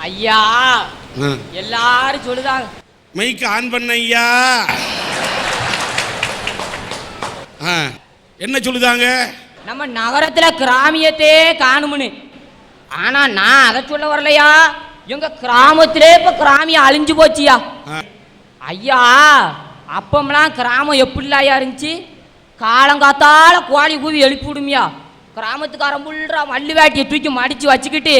ஐயா எல்லாரும் சொல்லுதாங்க. மைக்கு ஆன் பண்ண ஐயா. என்ன சொல்லுதாங்க? நம்ம நகரத்துல கிராமியத்தே காணும்னு. ஆனா நான் அதை சொல்ல வரலையா, எங்க கிராமத்திலே இப்ப கிராமியம் அழிஞ்சு போச்சியா. ஐயா அப்பமெல்லாம் கிராமம் எப்படிலாயா இருந்துச்சு? காலங்காத்தால கோழி கூவி எழுப்பி விடுமியா. கிராமத்துக்காரன் புல்றா மல்லு வேட்டியை தூக்கி மடிச்சு வச்சுக்கிட்டு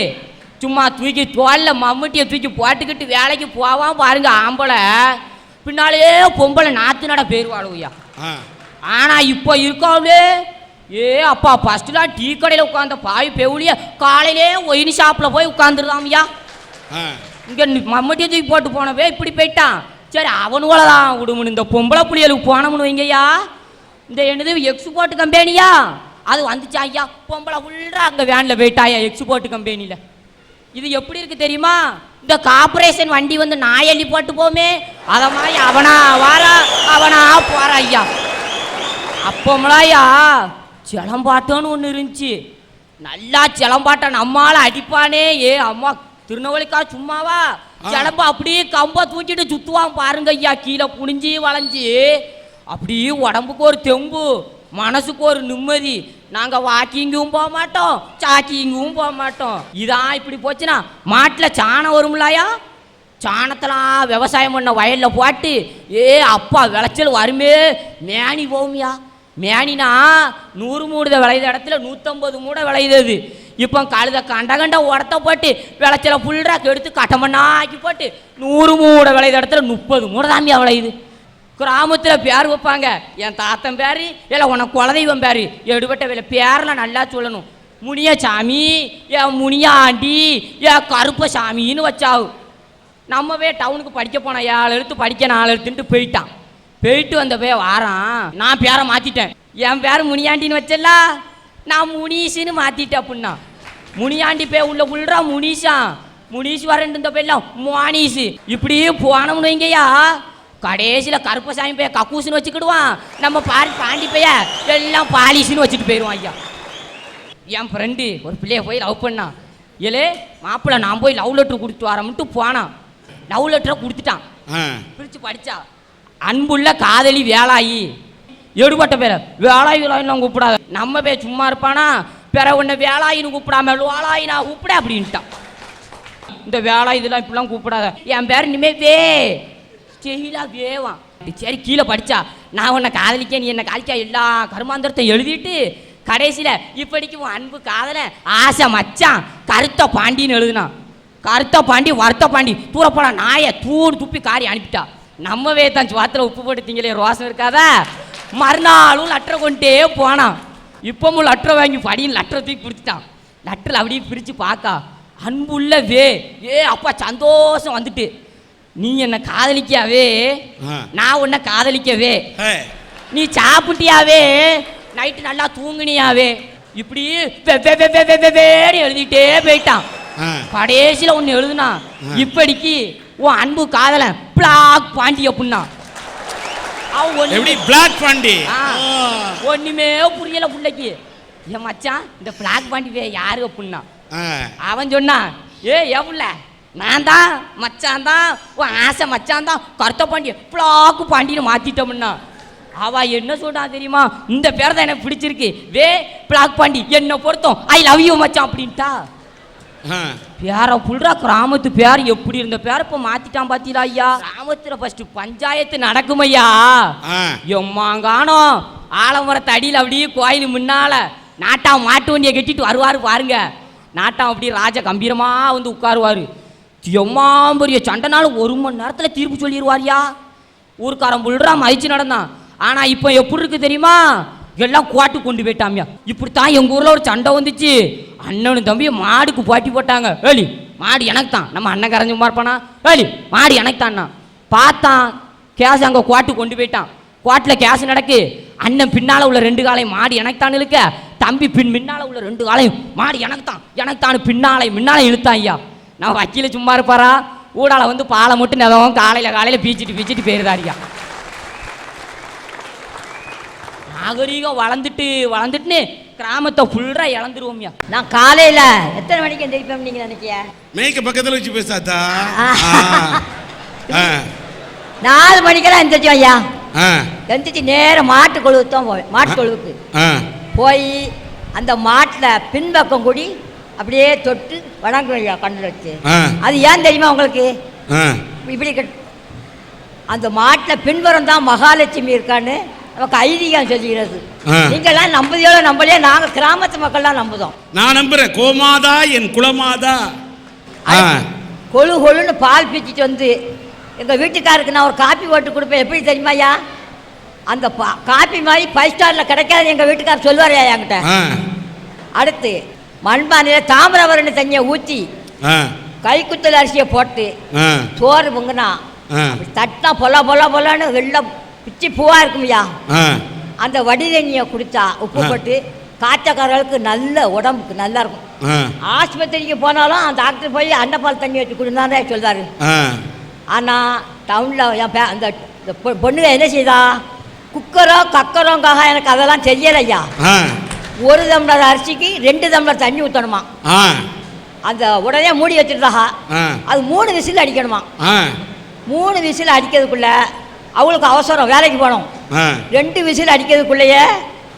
சும்மா தூக்கி தோல்ல மம்முட்டியை தூக்கி போட்டுக்கிட்டு வேலைக்கு போவான் பாருங்க. ஆம்பளை பின்னாலே பொம்பளை நாத்து நட போயிருவாளுயா. ஆனா இப்போ இருக்காளே, ஏ அப்பா ஃபர்ஸ்ட்லாம் டீ கடையில் உட்காந்த பாய் பெவுளிய காலையிலே ஒயின் ஷாப்பில் போய் உட்காந்துருதாம்யா. இங்கே மம்மட்டியை தூக்கி போட்டு போனவே இப்படி போயிட்டான். சரி அவனுவளை தான் விடுமுன்னு இந்த பொம்பளை புள்ளிகளுக்கு போனோம்னு வைங்கய்யா. இந்த என்னது எக்ஸ்போர்ட் கம்பெனியா அது வந்துச்சா ஐயா. பொம்பளை ஃபுல்லா அங்கே வேனில் போயிட்டாயா எக்ஸ்போர்ட் கம்பெனியில். இது எப்படி இருக்கு தெரியுமா? இந்த கார்பரேஷன் வண்டி வந்து நாயள்ளி போட்டு போமே அதை மாதிரி அவனா வாரா அவனா போறா ஐயா. அப்போம்லாயா சிலம்பாட்டம்னு ஒன்று இருந்துச்சு. நல்லா சிலம்பாட்டம் நம்மால அடிப்பானே. ஏ அம்மா திருநெல்வேலிக்கா சும்மாவா சிலம்பா அப்படியே கம்பை தூக்கிட்டு சுத்துவான் பாருங்க ஐயா. கீழே புனிஞ்சி வளைஞ்சி அப்படியே உடம்புக்கு ஒரு தெம்பு, மனசுக்கு ஒரு நிம்மதி. நாங்கள் வாக்கிங்கும் போக மாட்டோம், சாக்கிங்கும் போக மாட்டோம். இதான் இப்படி போச்சுன்னா மாட்டில் சாணம் வரும்லாயா. சாணத்தெல்லாம் விவசாயம் பண்ண வயலில் போட்டு ஏ அப்பா விளைச்சல் வருமே மேனி போகும்யா. மேனினா 100 மூடை விளையுத இடத்துல 150 மூடை விளையுது. இப்போ கழுத கண்ட உடத்த போட்டு விளைச்சலை ஃபுல்லாக எடுத்து கட்டமண்ணா ஆக்கி போட்டு 100 மூடை விளையுத இடத்துல 30 மூடை தாமியா விளையுது. கிராமத்தில் பேர் வைப்பாங்க. என் தாத்தன் பேர் இல்லை உனக்கு குலதெய்வம் பேர் எடுபட்ட வேலை பேரெலாம் நல்லா சொல்லணும். முனிய சாமி, என் முனியாண்டி, என் கருப்ப சாமின்னு வச்சாவு. நம்மவே டவுனுக்கு படிக்க போனேன். 7 எழுத்து படிக்க 4 எழுத்துன்ட்டு போயிட்டான். போயிட்டு வந்த போய் வாரான். நான் பேரை மாற்றிட்டேன். என் பேர் முனியாண்டின்னு வச்சல, நான் முனீஷுன்னு மாற்றிட்டேன். அப்படின்னா முனியாண்டி போய் உள்ள உள்ளா முனீஷா, முனீஷ் வரேன் இந்த போயெல்லாம் மோனீஷு. இப்படியே போனோம்னு வைங்கய்யா. கடைசியில் கருப்பசாமி போய் கக்கூசுன்னு வச்சுக்கிடுவான். நம்ம பாண்டி பைய எல்லாம் பாலிஷுன்னு வச்சுட்டு போயிடுவான் ஐயா. என் ஃப்ரெண்டு ஒரு பிள்ளைய போய் லவ் பண்ணான். ஏலே மாப்பிள்ளை நான் போய் லவ் லெட்ரு கொடுத்து வரமுன்ட்டு போனான். லவ் லெட்டரை கொடுத்துட்டான். பிரித்து படித்தா அன்புள்ள காதலி வேலாயி. எடுபட்ட பேர வேலாயி வேலாயின்னு கூப்பிடாத. நம்ம போய் சும்மா இருப்பானா பிற உன்னை வேலாயின்னு கூப்பிடாம வேலாயி நான் கூப்பிட அப்படின்ட்டான். இந்த வேலாயி இதெல்லாம் இப்படிலாம் கூப்பிடாத, என் பேர் இனிமே வே ஸ்டெயிலா வேவான். சரி கீழே படித்தா நான் உன்னை காதலிக்க நீ என்னை காலிக்கா எல்லா கருமாந்திரத்தை எழுதிட்டு கடைசியில் இப்படிக்கு உன் அன்பு காதலை ஆசை மச்சான் கருத்த பாண்டின்னு எழுதுனான். கருத்த பாண்டி வருத்த பாண்டி தூரப்போனா நாயை தூண் துப்பி காரி அனுப்பிட்டா. நம்மவே தான் வாத்தில் உப்பு போட்டுத்தீங்களே ரோசம் இருக்காதா. மறுநாளும் லெட்டரை கொண்டே போனான். இப்பவும் லெட்டரை வாங்கி படின்னு லெட்டரை தூக்கி பிடிச்சிட்டான். லெட்டரில் அப்படியே பிரித்து பார்க்கா அன்புள்ள வே. ஏ அப்பா சந்தோஷம் வந்துட்டு. நீ என்ன காதலிக்காவே, நான் உன்னை காதலிக்கவே, நீ சாப்பிட்டியாவே, நைட்டு நல்லா தூங்குனியாவே, இப்படி எழுதிட்டே போயிட்டான். கடைசியில் ஒன்று எழுதுனா இப்படிக்கு உன் அன்பு காதலன் பிளாக் பாண்டி அப்படின்னா. ஒண்ணுமே புரியல பிள்ளைக்கு. என் மச்சான் இந்த பிளாக் பாண்டி யாரு அப்படின்னா அவன் சொன்னான். ஏ எவ்வள நான் தான் மச்சான் தான் உன் ஆசை மச்சான் தான் கருத்த பாண்டி பிளாக்கு பாண்டின்னு மாத்திட்டோம்னா. அவ என்ன சொல்றா தெரியுமா? இந்த பேர் தான் எனக்கு பிடிச்சிருக்கு, வே பிளாக் பாண்டி என்ன பொருத்தம், ஐ லவ் யூ மச்சான் அப்படின்ட்டா. பேர புல்றா கிராமத்து பேர் எப்படி இருந்த பேர் இப்ப மாத்திட்டான் பாத்தீங்களா ஐயா. கிராமத்துல ஃபர்ஸ்ட் பஞ்சாயத்து நடக்கும் ஐயா. எம்மாங்கானோ ஆலமரத்து அடியில் அப்படியே கோயில் முன்னால நாட்டா மாட்டு வண்டியை கட்டிட்டு வருவாரு பாருங்க. நாட்டாம் அப்படி ராஜ கம்பீரமா வந்து உட்காருவாரு. எம்மாம்பரிய சண்டைனால 1 மணி நேரத்தில் தீர்ப்பு சொல்லிடுவாரியா. ஊருக்காரன் புல்றா மதிச்சு நடந்தான். ஆனா இப்போ எப்படி இருக்கு தெரியுமா? எல்லாம் கோட்டு கொண்டு போயிட்டாமியா. இப்படித்தான் எங்க ஊர்ல ஒரு சண்டை வந்துச்சு. அண்ணனும் தம்பியும் மாடுக்கு போட்டி போட்டாங்க. ஏலி மாடு எனக்கு தான், நம்ம அண்ணன் கரைஞ்சு இருப்பானா, ஏலி மாடு எனக்கு தான்னா. பார்த்தான் கேஸ் அங்கே கோட்டு கொண்டு போயிட்டான். கோட்டில் கேஸ் நடக்கு. அண்ணன் பின்னால் உள்ள 2 காலையும் மாடு எனக்கு தான் இழுக்க, தம்பி பின்னால் உள்ள 2 காலையும் மாடு எனக்கு தான் பின்னாலே இழுத்தான் ஐயா. நான் வக்கீல சும்மா இருப்பாரா? ஊடால வந்து பாலை மட்டும் நிதவும் காலையில் பீச்சிட்டு போயிருதாரியா. நாகரீகம் வளர்ந்துட்டுன்னு கிராமத்தை ஃபுல்லா இழந்துருவோம்யா. நான் காலையில எத்தனை மணிக்கு எந்திரிப்பேன் நீங்க நினைக்கிய? மைக்க பக்கத்துல வச்சு பேசாத்தா. 4 மணிக்கெல்லாம் எந்திரிச்சோம் ஐயா. ஆ. எந்திரிச்சு நேரம் மாட்டு கொழுவுக்கு தான் போவேன். மாட்டு கொழுவுக்கு போய் அந்த மாட்டில் பின்பக்கம் கூடி அப்படியே தொட்டு வணங்குவேன் ஐயா கண்ணில் வச்சு. அது ஏன் தெரியுமா உங்களுக்கு? இப்படி அந்த மாட்டில் பின்புறம் தான் மகாலட்சுமி இருக்கான்னு நமக்கு ஐதீகம் சொல்லுகிறது. நீங்கள்லாம் நம்புதியோ நம்பலையே, நாங்கள் கிராமத்து மக்கள்லாம் நம்புதோம். நான் நம்புறேன். கோமாதா என் குலமாதா. கொழு கொழுன்னு பால் பிச்சுட்டு வந்து எங்கள் வீட்டுக்காருக்கு நான் ஒரு காப்பி போட்டு கொடுப்பேன். எப்படி தெரியுமாய்யா? அந்த காப்பி மாதிரி 5 ஸ்டாரில் கிடைக்காது எங்கள் வீட்டுக்காரர் சொல்லுவார் என்கிட்ட. அடுத்து மண்பானையில் தாமிரபரணி தண்ணியை ஊற்றி கைக்குத்தல் அரிசியை போட்டு சோறு பொங்குனா தட்டினா பொல்லான்னு வெள்ளம் பிச்சு பூவாக இருக்கும்யா. அந்த வடி தண்ணியை குடித்தா உப்பு போட்டு காய்ச்சக்காரர்களுக்கு நல்ல உடம்புக்கு நல்லா இருக்கும். ஆஸ்பத்திரிக்கு போனாலும் அந்த டாக்டர் போய் அன்னப்பால் தண்ணி வச்சு குடிந்தானே சொல்றாரு. ஆனால் டவுனில் என் அந்த பொண்ணுங்க என்ன செய்தா? குக்கரோ கக்கரோங்காக எனக்கு அதெல்லாம் தெரியலையா. 1 டம்ளர் அரிசிக்கு 2 டம்ளர் தண்ணி ஊற்றணுமா. அந்த உடனே மூடி வச்சுருந்தா அது 3 விசில் அடிக்கணுமா. 3 விசில் அடிக்கிறதுக்குள்ள அவங்களுக்கு அவசரம், வேலைக்கு போகணும். 2 விசில் அடிக்கிறதுக்குள்ளேயே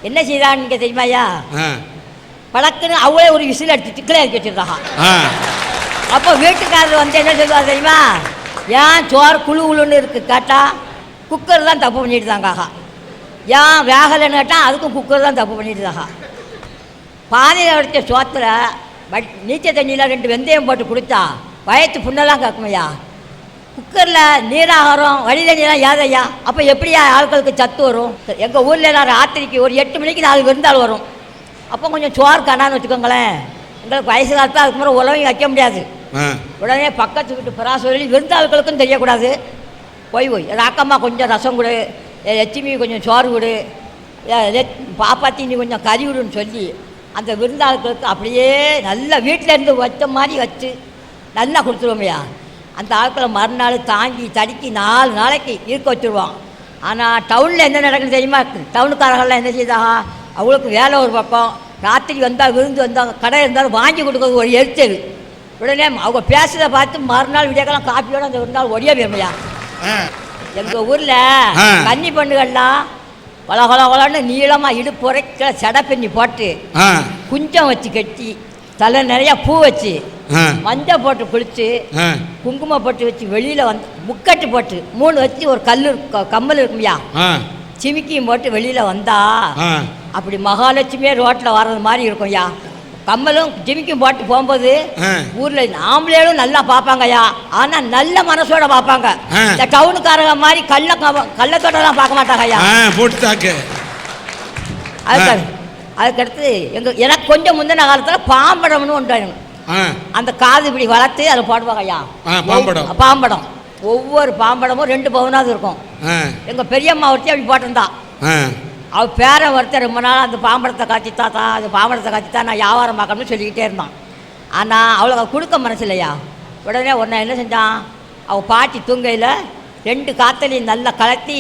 என்ன செய்தான்னு நீங்கள் தெரியுமாய்யா? பழக்குன்னு அவளே ஒரு விசில் அடிச்சு திக்கிலே அடிக்க வச்சுருந்தா. அப்போ வீட்டுக்காரர் வந்து என்ன சொல்லுவார் தெரியுமா? ஏன் சோறு குழுன்னு இருக்குது கேட்டால் குக்கர் தான் தப்பு பண்ணிட்டுதாங்க. ஏன் வேகலைன்னு கேட்டால் அதுக்கும் குக்கர் தான் தப்பு பண்ணிட்டுதாங்க. பானையில் வடித்த சோத்தில் நீச்சல் தண்ணியில் 2 வெந்தயம் போட்டு குடித்தா வயத்து புண்ணெல்லாம் கேட்குமையா. குக்கரில் நீராகாரம் வடி தண்ணியெல்லாம் ஏதையா. அப்போ எப்படியா ஆட்களுக்கு சத்து வரும்? எங்கள் ஊரில் எல்லாம் ராத்திரிக்கு ஒரு 8 மணிக்கு 4 விருந்தாள் வரும். அப்போ கொஞ்சம் சோறு காணான்னு வச்சுக்கோங்களேன். எங்களுக்கு வயசு காலத்தில் அதுக்கு முறை உலகம் வைக்க முடியாது. உடனே பக்கத்து வீட்டு பரா சொல்லி விருந்தாளுகளுக்கும் தெரியக்கூடாது. போய் ராக்கம்மா கொஞ்சம் ரசம் கொடு, லட்சுமி கொஞ்சம் சோறு கொடு, பாப்பாத்தி நீ கொஞ்சம் கறி விடுன்னு சொல்லி அந்த விருந்தாளுகளுக்கு அப்படியே நல்லா வீட்டிலேருந்து வச்ச மாதிரி வச்சு நல்லா கொடுத்துருவோமையா. அந்த ஆட்களை மறுநாள் தாங்கி தடுக்கி 4 நாளைக்கு இருக்க வச்சுருவோம். ஆனால் டவுனில் என்ன நடக்குன்னு தெரியுமா? டவுனுக்காரர்கள்லாம் என்ன செய்தாங்க? அவங்களுக்கு வேலை ஒரு பக்கம், ராத்திரி வந்தால் விருந்து வந்தால் கடை இருந்தாலும் வாங்கி கொடுக்குறது ஒரு எரிச்சல். உடனே அவங்க பேசுறதை பார்த்து மறுநாள் விடியக்கெல்லாம் காப்பியோடு அந்த விருந்தாள் ஒடிய வேமையா. எங்கள் ஊரில் கன்னி பெண்ணுகள்லாம் கொலன்னு நீளமாக இடுப்பு உரைக்கிற சடை பின்னி போட்டு குஞ்சம் வச்சு கட்டி தலை நிறையா பூ வச்சு மஞ்சள் போட்டு குளித்து குங்குமம் போட்டு வச்சு வெளியில் வந்து முக்கட்டு போட்டு 3 வச்சு ஒரு கம்மல் இருக்குமையா சிமிக்கியும் போட்டு வெளியில் வந்தா அப்படி மகாலட்சுமியே ரோட்டில் வர்றது மாதிரி இருக்கும்யா. கம்மலும் ஜிமிக்கும் போட்டு போகும்போது ஊரில் ஆம்பளையும் நல்லா பார்ப்பாங்கய்யா. ஆனால் நல்ல மனசோட பார்ப்பாங்க. இந்த டவுனுக்காரங்க மாதிரி கள்ளத்தோட்டெல்லாம் பார்க்க மாட்டாங்கய்யா. அதுக்கடுத்து எனக்கு கொஞ்சம் முந்தின காலத்தில் பாம்படம்னு ஒன்று, அந்த காது இப்படி வளர்த்து அதை போடுவாங்கய்யா. பாம்படம் ஒவ்வொரு பாம்படமும் 2 பவுனாவது இருக்கும். எங்கள் பெரியம்மா ஒருத்தி அப்படி போட்டிருந்தா. அவள் பேரை ஒருத்தர் ரொம்ப நாள் அந்த பாம்படத்தை காய்ச்சித்தாத்தா, அது பாம்படத்தை காய்ச்சித்தா நான் வியாபாரம் பார்க்கணும்னு சொல்லிக்கிட்டே இருந்தான். ஆனால் அவளுக்கு கொடுக்க மனசு இல்லையா. உடனே ஒன்று என்ன செஞ்சான்? அவள் பாட்டி தூங்கையில் 2 காத்தலையும் நல்லா கலத்தி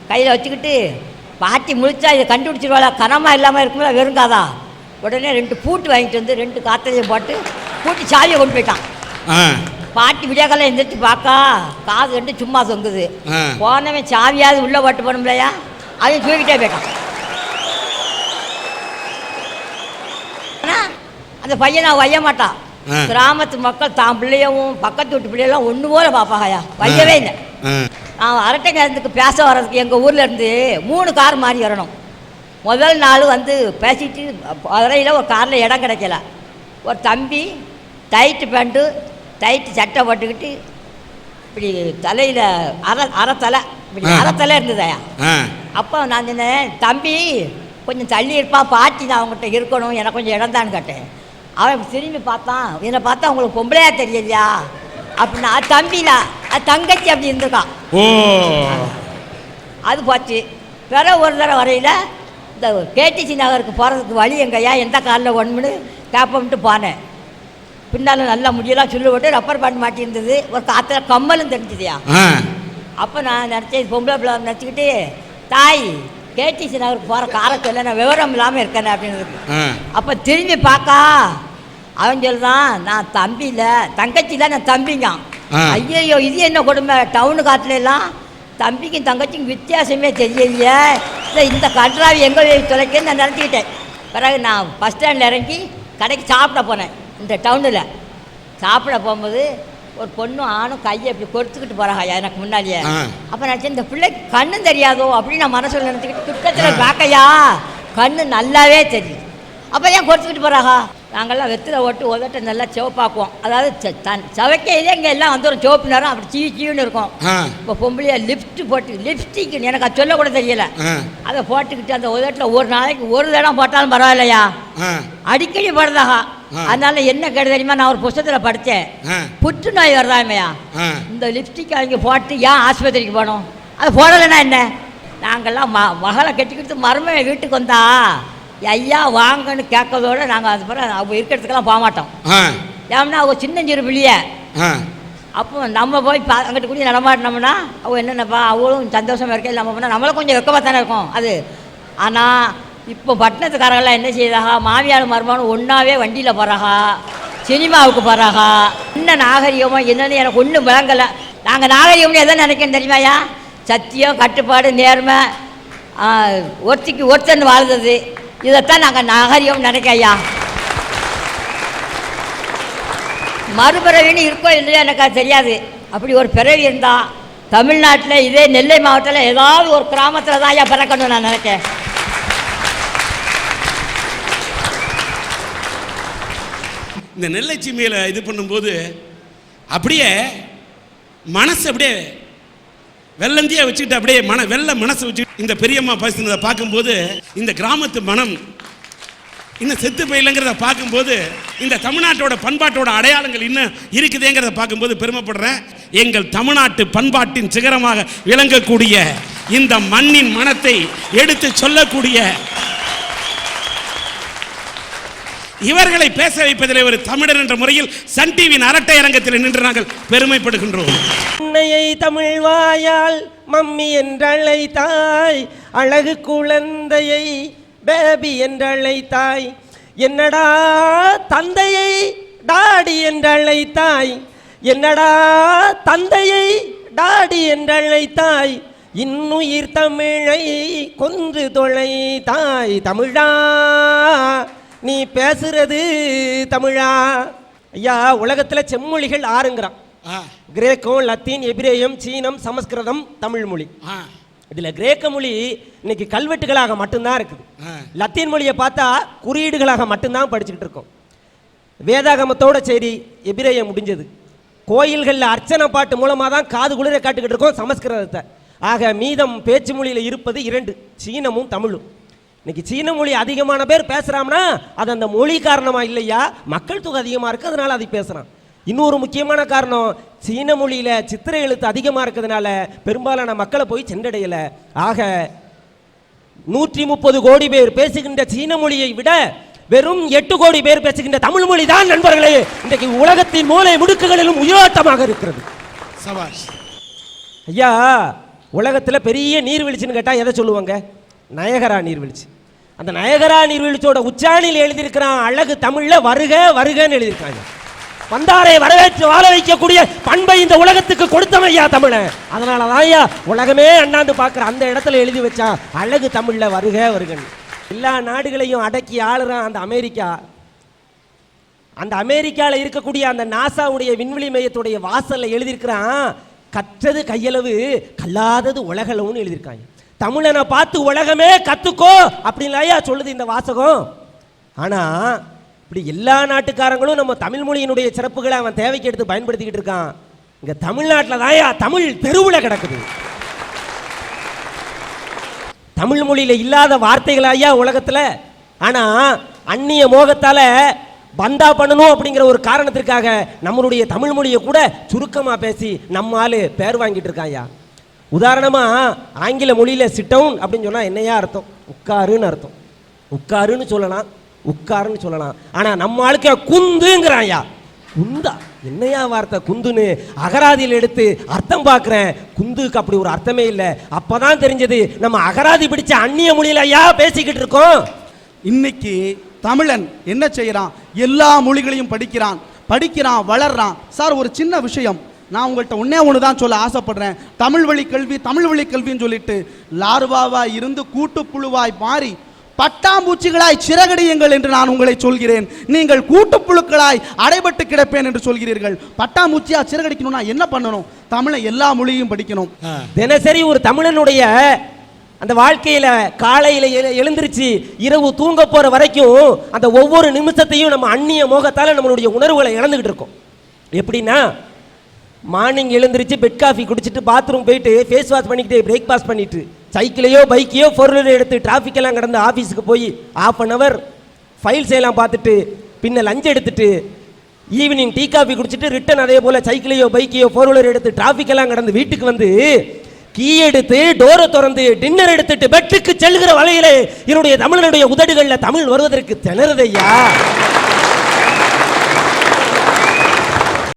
கையில் வச்சுக்கிட்டு பாட்டி முழிச்சா இதை கண்டுபிடிச்சிருவாளா, கனமாக இல்லாமல் இருக்கும்போது வெறுங்காதா. உடனே 2 பூட்டு வாங்கிட்டு வந்து 2 காத்தலையும் போட்டு பூட்டி சாவியை கொண்டு போயிட்டான். பாட்டி விடியாக்கால எந்திரிச்சு பார்க்கா காது 2 சும்மா தொங்குது. போனவன் சாவியாவது உள்ளே போட்டு போகணும்லையா, அதையும் தூக்கிட்டே போயிட்டான். ஆனால் அந்த பையனை வைய மாட்டான். கிராமத்து மக்கள் தான் பிள்ளையவும் பக்கத்து வீட்டு பிள்ளையெல்லாம் ஒன்று போல பார்ப்பாங்கயா, வையவே இல்லை. நான் அரட்டை நேரத்துக்கு பேச வர்றதுக்கு எங்கள் ஊரில் இருந்து 3 கார் மாறி வரணும். முதல் நாள் வந்து பேசிட்டு வரையில் ஒரு காரில் இடம் கிடைக்கல. ஒரு தம்பி டைட்டு பேண்ட்டு டைட்டு சட்டை போட்டுக்கிட்டு இப்படி தலையில் அரைத்தலை இப்படி அரைத்தலை இருந்ததையா. அப்போ நான் சொன்னேன், தம்பி கொஞ்சம் தள்ளி இருப்பான், பாட்டி நான் அவங்ககிட்ட இருக்கணும், எனக்கு கொஞ்சம் இடம்தான்னு கேட்டேன். அவன் திரும்பி பார்த்தான், என்னை பார்த்தா உங்களுக்கு பொம்பளையா தெரியலையா அப்படின்னா. தம்பில அது தங்கச்சி அப்படி இருந்திருக்கான். அது போச்சு. பிற ஒரு தடவை வரையில் இந்த கேடிசி நகருக்கு போகிறதுக்கு வழி எங்கய்யா, எந்த காலில் ஒன்றுன்னு கேப்பம்ட்டு போனேன். பின்னால் நல்லா முடியெல்லாம் சொல்லி விட்டு ரப்பர் பேண்ட் மாட்டியிருந்தது. ஒரு காற்றுல கம்மலும் தெரிஞ்சுதியா. அப்போ நான் நினச்சேன் பொம்பளை பிள்ளை நினச்சிக்கிட்டு, தாய் கேடிசி நகருக்கு போகிற காரத்தில் நான் விவரம் இல்லாமல் இருக்கேன் அப்படின்னு. ஆ. அப்போ திரும்பி பார்க்கா அவன் சொல்லுதான், நான் தம்பி இல்லை தங்கச்சி தான், நான் தம்பிங்க. ஆ. ஐயோ இது என்ன கொடுமை, டவுனு காட்டில எல்லாம் தம்பிக்கும் தங்கச்சிக்கும் வித்தியாசமே தெரியலையே, இந்த கன்றாவி எங்கே தொலைக்கன்னு நான் நினச்சிக்கிட்டேன். பிறகு நான் பஸ் ஸ்டாண்டில் இறங்கி கடைக்கு சாப்பிட போனேன். இந்த டவுனில் சாப்பிட போகும்போது ஒரு பொண்ணும் ஆணும் கையை இப்படி கொடுத்துக்கிட்டு போகிறாங்க எனக்கு முன்னாடியே. அப்போ நினச்சேன் இந்த பிள்ளைக்கு கண்ணு தெரியாதோ அப்படின்னு நான் மனசில் நினச்சிக்கிட்டு கிட்டத்தில் பார்க்கையா கண்ணு நல்லாவே தெரியுது. அப்போ ஏன் கொடுத்துக்கிட்டு போகிறாங்க? நாங்கள்லாம் வெத்தில ஓட்டு உதட்ட நல்லா சிவப்பாக்குவோம். அதாவது சவைக்கையிலே இங்கே எல்லாம் வந்து ஒரு சிவப்பு நேரம் அப்படி சீவின்னு இருக்கும். இப்போ பொம்பளையா லிப்ஸ்டிக் எனக்கு அது சொல்லக்கூட தெரியல. அதை போட்டுக்கிட்டு அந்த உதட்டில் ஒரு நாளைக்கு ஒரு தடம் போட்டாலும் பரவாயில்லையா, அடிக்கடி போடுறதாக. அதனால என்ன கேடு தெரியுமா, நான் ஒரு புத்தகத்தில் படித்தேன், புற்றுநோய் வருதாமையா இந்த லிப்ஸ்டிக் அவங்க போட்டு ஏன் ஆஸ்பத்திரிக்கு போகணும், அது போடலைன்னா என்ன. நாங்கள்லாம் மகளை கட்டிக்கிட்டு மருமக வீட்டுக்கு வந்தா ஐயா வாங்கன்னு கேட்கறதோட நாங்கள் அது பிறகு அவங்க இருக்கிறதுக்கெல்லாம் போக மாட்டோம். ஏன்னா அவங்க சின்னஞ்சிறு பிள்ளைய. அப்போ நம்ம போய் அங்கிட்டு கூட நடமாட்டினோம்னா அவங்க என்னென்னப்பா அவங்களும் சந்தோஷமாக இருக்க நம்ம பண்ணால் நம்மளும் கொஞ்சம் வெக்கமாக தானே இருக்கும் அது. ஆனால் இப்போ பட்டணத்துக்காரங்களாம் என்ன செய்யறாங்க, மாமியார் மருமகனும் ஒன்றாவே வண்டியில் போகிறாங்க, சினிமாவுக்கு போகிறாங்க. என்ன நாகரிகமோ என்னன்னு எனக்கு ஒன்றும் விளங்கலை. நாங்கள் நாகரிகம்னு எதை நினைக்கணும் தெரியுமாயா, சத்தியம் கட்டுப்பாடு நேர்மை ஒருத்திக்கு ஒருத்தன் வாழ்ந்தது, இதைத்தான் நாங்கள் நாகரிகம் நினைக்கையா. மறுபிறவின்னு இருக்கோ இல்லையோ எனக்கு அது தெரியாது. அப்படி ஒரு பிறவி இருந்தால் தமிழ்நாட்டில் இதே நெல்லை மாவட்டத்தில் ஏதாவது ஒரு கிராமத்தில் தான் ஐயா பிறக்கணும்னு நான் நினைக்கிறேன். இந்த நெல்லை சீமையில் இது பண்ணும்போது அப்படியே மனசு அப்படியே வெள்ளந்தியா வச்சுக்கிட்டு அப்படியே வெள்ள மனசை வச்சு இந்த பெரியம்மா பேசுனதை பார்க்கும்போது இந்த கிராமத்து மனம் இன்னும் செத்து போயில்லைங்கிறத பார்க்கும்போது இந்த தமிழ்நாட்டோட பண்பாட்டோட அடையாளங்கள் இன்னும் இருக்குதுங்கிறத பார்க்கும்போது பெருமைப்படுறேன். எங்கள் தமிழ்நாட்டு பண்பாட்டின் சிகரமாக விளங்கக்கூடிய இந்த மண்ணின் மனத்தை எடுத்து சொல்லக்கூடிய இவர்களை பேச வைப்பதில் ஒரு தமிழர் என்ற முறையில் சன் டிவியின் அரட்டை அரங்கத்தில் நின்று நாங்கள் பெருமைப்படுகின்றோம். அன்னையை தமிழ் வாயால் மம்மி என்றழைத்தாய், அழகு குழந்தையை பேபி என்றழைத்தாய், என்னடா தந்தையை டாடி என்றழைத்தாய், என்னடா தந்தையை டாடி என்றழைத்தாய், இன்னுயிர் தமிழை கொன்று தொலைத்தாய், தமிழா நீ பேசுறது தமிழா. ஐயா உலகத்தில் செம்மொழிகள் 6ங்கிறான். கிரேக்கம், லத்தீன், எபிரேயம், சீனம், சமஸ்கிருதம், தமிழ் மொழி. இதுல கிரேக்க மொழி இன்னைக்கு கல்வெட்டுகளாக மட்டும்தான் இருக்குது. லத்தீன் மொழியை பார்த்தா குறியீடுகளாக மட்டும்தான் படிச்சுக்கிட்டு இருக்கோம். வேதாகமத்தோட சரி எபிரேயம் முடிஞ்சது. கோயில்களில் அர்ச்சனை பாட்டு மூலமாக தான் காது குளிர காட்டுக்கிட்டு இருக்கோம் சமஸ்கிருதத்தை. ஆக மீதம் பேச்சு மொழியில் இருப்பது 2, சீனமும் தமிழும். இன்னைக்கு சீன மொழி அதிகமான பேர் பேசுறாங்கன்னா அது அந்த மொழி காரணமா இல்லையா, மக்கள் தொகை அதிகமாக இருக்கு அதனால அதை பேசுறான். இன்னொரு முக்கியமான காரணம், சீன மொழியில சித்திரை எழுத்து அதிகமாக இருக்கிறதுனால பெரும்பாலான மக்களை போய் சென்றடையல. ஆக 130 கோடி பேர் பேசுகின்ற சீன மொழியை விட வெறும் 8 கோடி பேர் பேசுகின்ற தமிழ் மொழி தான் நண்பர்களே இன்றைக்கு உலகத்தின் மூலை முடுக்குகளிலும் உயிரோட்டமாக இருக்கிறது. ஐயா உலகத்தில் பெரிய நீர்வீழ்ச்சின்னு கேட்டால் எதை சொல்லுவாங்க? நயகரா நீர்வீழ்ச்சி. அந்த நயகரா நீர்வீழ்ச்சியோட உச்சாணியில் எழுதியிருக்கிறான் அழகு தமிழில் வருக வருகன்னு எழுதியிருக்காங்க. வந்தாரை வரவேற்று வாழ வைக்கக்கூடிய பண்பை இந்த உலகத்துக்கு கொடுத்தவன் ஐயா தமிழன். அதனால தான் ஐயா உலகமே அண்ணாந்து பார்க்குற அந்த இடத்துல எழுதி வச்சான் அழகு தமிழில் வருக வருகன்னு. எல்லா நாடுகளையும் அடக்கி ஆளுறான் அந்த அமெரிக்கா. அந்த அமெரிக்காவில் இருக்கக்கூடிய அந்த நாசாவுடைய விண்வெளி மையத்துடைய வாசலில் எழுதியிருக்கிறான் கற்றது கையளவு கல்லாதது உலகளவுன்னு எழுதியிருக்காங்க. தமிழனை பார்த்து உலகமே கத்துக்கோ அப்படின்னு ஐயா சொல்லுது இந்த வாசகம். ஆனால் இப்படி எல்லா நாட்டுக்காரங்களும் நம்ம தமிழ் மொழியினுடைய சிறப்புகளை அவன் தேவைக்கு எடுத்து பயன்படுத்திக்கிட்டு இருக்கான். இங்கே தமிழ்நாட்டில் தாயா தமிழ் தெருவில் கிடக்குது. தமிழ் மொழியில் இல்லாத வார்த்தைகள் ஐயா உலகத்தில். ஆனால் அந்நிய மோகத்தால் பந்தா பண்ணணும் அப்படிங்கிற ஒரு காரணத்திற்காக நம்மளுடைய தமிழ் மொழியை கூட சுருக்கமாக பேசி நம்மால் பேர் வாங்கிட்டு இருக்கான் ஐயா. உதாரணமாக ஆங்கில மொழியில் சிட்டவுன் அப்படின்னு சொன்னால் என்னையா அர்த்தம்? உட்காருன்னு அர்த்தம். உட்காருன்னு சொல்லலாம், உட்காருன்னு சொல்லலாம். ஆனால் நம்ம ஆளுக்கு குந்துங்கிறான் ஐயா. குந்தா என்னையா வார்த்தை குந்துன்னு அகராதியில் எடுத்து அர்த்தம் பார்க்குறேன். குந்துக்கு அப்படி ஒரு அர்த்தமே இல்லை. அப்பதான் தெரிஞ்சது நம்ம அகராதி பிடிச்ச அந்நிய மொழியில ஐயா பேசிக்கிட்டு இருக்கோம். இன்னைக்கு தமிழன் என்ன செய்யறான்? எல்லா மொழிகளையும் படிக்கிறான் வளர்றான். சார் ஒரு சின்ன விஷயம் நான் உங்கள்கிட்ட ஒன்று தான் சொல்ல ஆசைப்படுறேன். தமிழ் வழி கல்வின்னு சொல்லிட்டு லார்வாவாய் இருந்து கூட்டுப்புழுவாய் மாறி பட்டாம்பூச்சிகளாய் சிறகடியுங்கள் என்று நான் உங்களை சொல்கிறேன். நீங்கள் கூட்டுப்புழுக்களாய் அடைபட்டு கிடப்பேன் என்று சொல்கிறீர்கள். பட்டாம்பூச்சியா சிறகடிக்கணும்னா என்ன பண்ணணும்? தமிழை எல்லா மொழியும் படிக்கணும். தினசரி ஒரு தமிழனுடைய அந்த வாழ்க்கையில காலையில எழுந்திருச்சு இரவு தூங்க போற வரைக்கும் அந்த ஒவ்வொரு நிமிஷத்தையும் நம்ம அந்நிய மோகத்தால நம்மளுடைய உணர்வுகளை இழந்துகிட்டு இருக்கோம். எப்படின்னா மார்னிங் எழுந்திருச்சு பெட் காஃபி குடிச்சிட்டு பாத்ரூம் போயிட்டு ஃபேஸ் வாஷ் பண்ணிக்கிட்டு பிரேக்ஃபாஸ்ட் பண்ணிட்டு சைக்கிளையோ பைக்கையோ ஃபோர்வீலர் எடுத்து டிராஃபிக் எல்லாம் கடந்து ஆஃபீஸுக்கு போய் ½ அன் அவர் ஃபைல்ஸ் எல்லாம் பார்த்துட்டு பின்ன லஞ்ச் எடுத்துட்டு ஈவினிங் டீ காஃபி குடிச்சிட்டு ரிட்டன் அதே போல சைக்கிளையோ பைக்கையோ ஃபோர்வீலர் எடுத்து டிராஃபிக் எல்லாம் கடந்து வீட்டுக்கு வந்து கீ எடுத்து டோரை திறந்து டின்னர் எடுத்துட்டு பெட்டுக்கு செல்கிற வலையிலே என்னுடைய தமிழனுடைய உதடுகள்ல தமிழ் வருவதற்கு திணறுதையா.